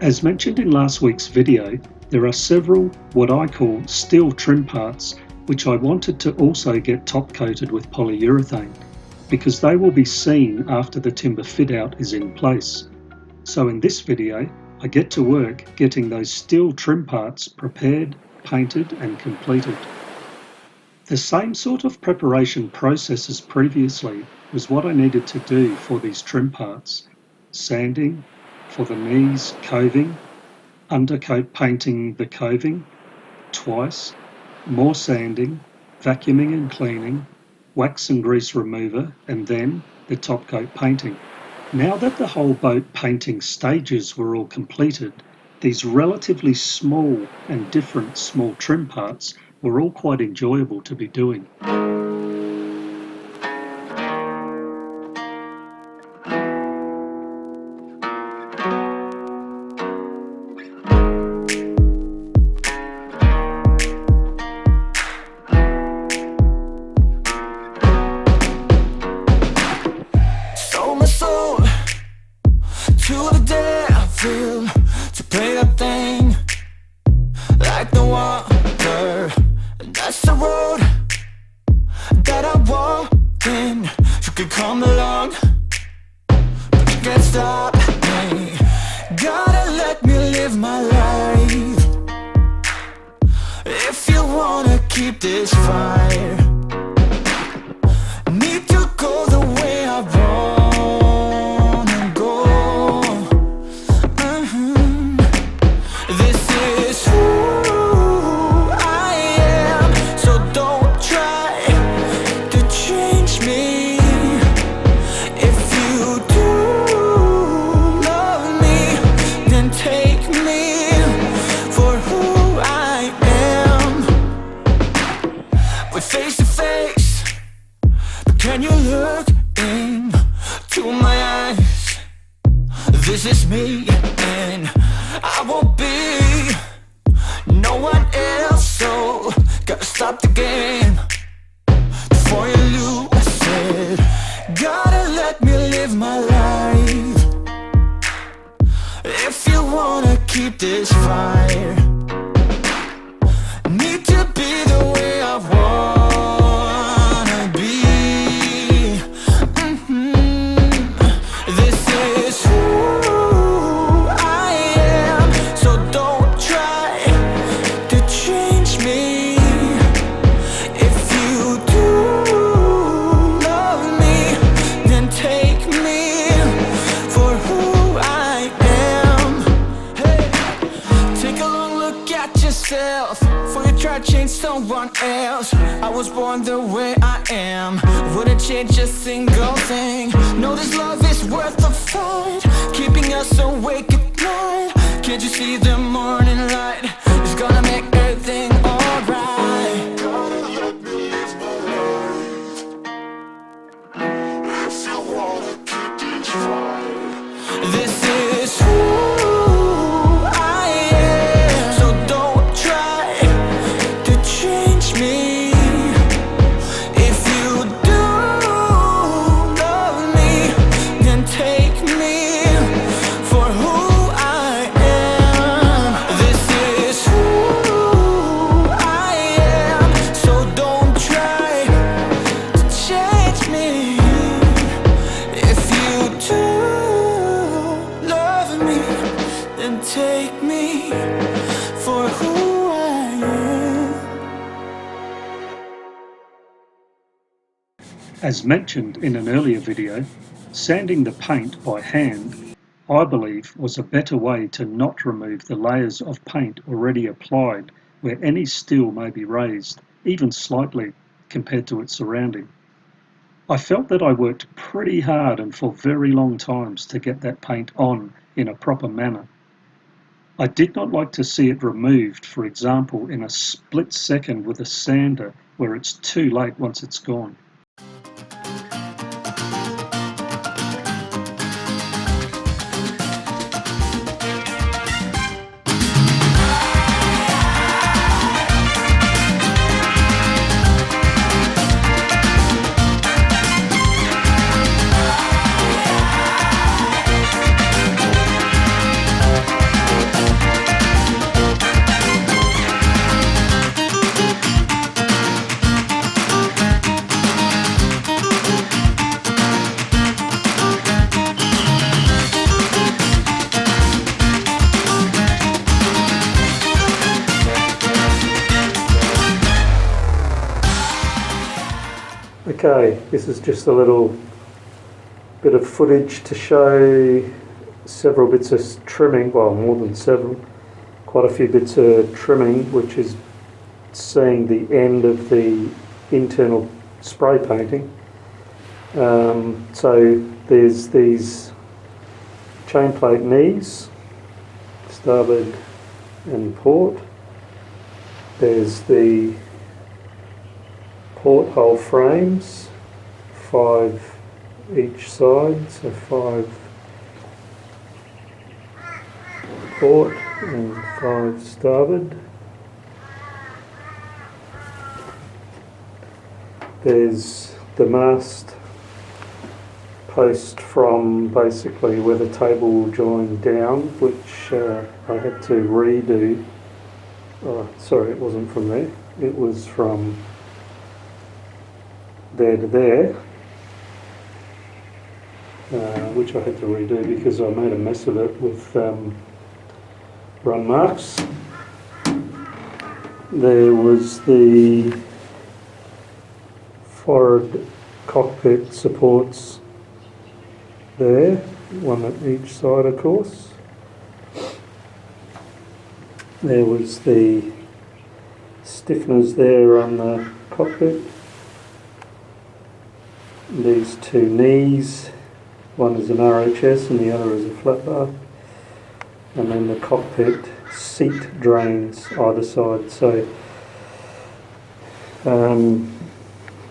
As mentioned in last week's video, there are several what I call steel trim parts which I wanted to also get top coated with polyurethane because they will be seen after the timber fit out is in place. So in this video I get to work getting those steel trim parts prepared, painted and completed. The same sort of preparation process as previously was what I needed to do for these trim parts. Sanding, for the knees, coving, undercoat painting the coving twice, more sanding, vacuuming and cleaning, wax and grease remover, and then the top coat painting. Now that the whole boat painting stages were all completed, these relatively small and different small trim parts were all quite enjoyable to be doing. As mentioned in an earlier video, sanding the paint by hand, I believe, was a better way to not remove the layers of paint already applied where any steel may be raised, even slightly, compared to its surrounding. I felt that I worked pretty hard and for very long times to get that paint on in a proper manner. I did not like to see it removed, for example, in a split second with a sander where it's too late once it's gone. Okay, this is just a little bit of footage to show several bits of trimming, well, more than several, quite a few bits of trimming, which is seeing the end of the internal spray painting. So there's these chain plate knees, starboard and port. There's the porthole frames, 5 each side, so 5 port and 5 starboard. There's the mast post from basically where the table will join down, which I had to redo. Oh, sorry, it wasn't from there. It was from there to there, which I had to redo because I made a mess of it with run marks. There was the forward cockpit supports there, one at each side of course. There was the stiffeners there on the cockpit. These 2 knees, one is an RHS and the other is a flat bar. And then the cockpit seat drains either side. So,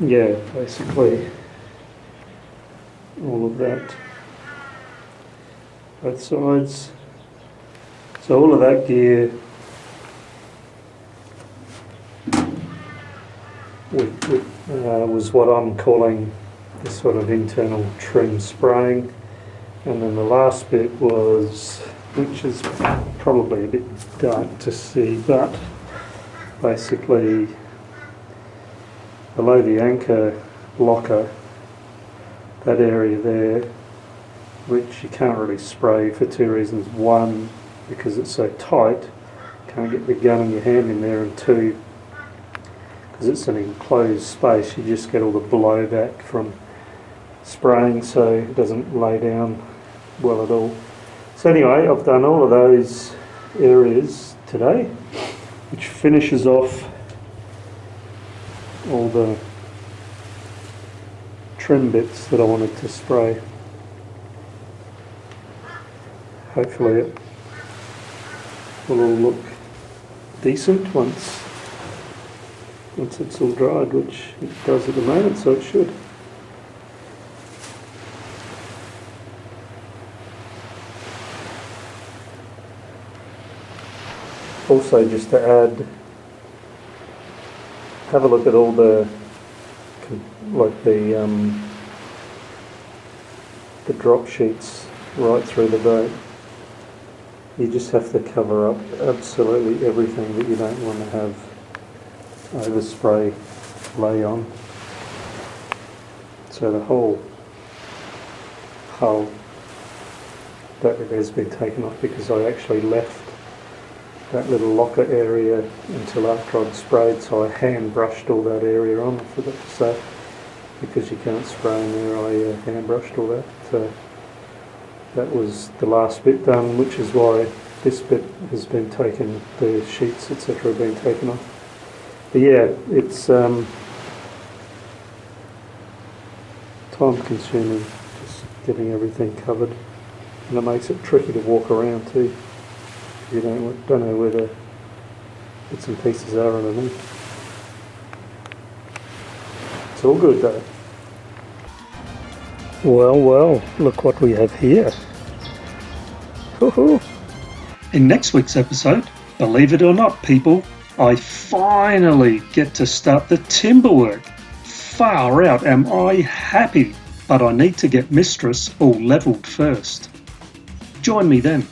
yeah, basically all of that, both sides. So all of that gear was what I'm calling this sort of internal trim spraying. And then the last bit was, which is probably a bit dark to see, but basically below the anchor locker, that area there, which you can't really spray for 2 reasons. 1, because it's so tight, you can't get the gun in your hand in there, and 2, because it's an enclosed space, you just get all the blowback from spraying, so it doesn't lay down well at all. So anyway, I've done all of those areas today, which finishes off all the trim bits that I wanted to spray. Hopefully it will all look decent once it's all dried, which it does at the moment, so it should. Also, just to add, have a look at all the, like the drop sheets right through the boat. You just have to cover up absolutely everything that you don't want to have overspray lay on. So the whole hull, that has been taken off because I actually left that little locker area until after I'd sprayed, so I hand brushed all that area on, I forgot to say, because you can't spray in there. I hand brushed all that. So that was the last bit done, which is why this bit has been taken, the sheets etc. have been taken off. But yeah, it's time consuming just getting everything covered, and it makes it tricky to walk around too. You don't know where the bits and pieces are underneath. It's all good though. Well, look what we have here. Woohoo! In next week's episode, believe it or not people, I finally get to start the timber work. Far out am I happy, but I need to get Mistress all levelled first. Join me then.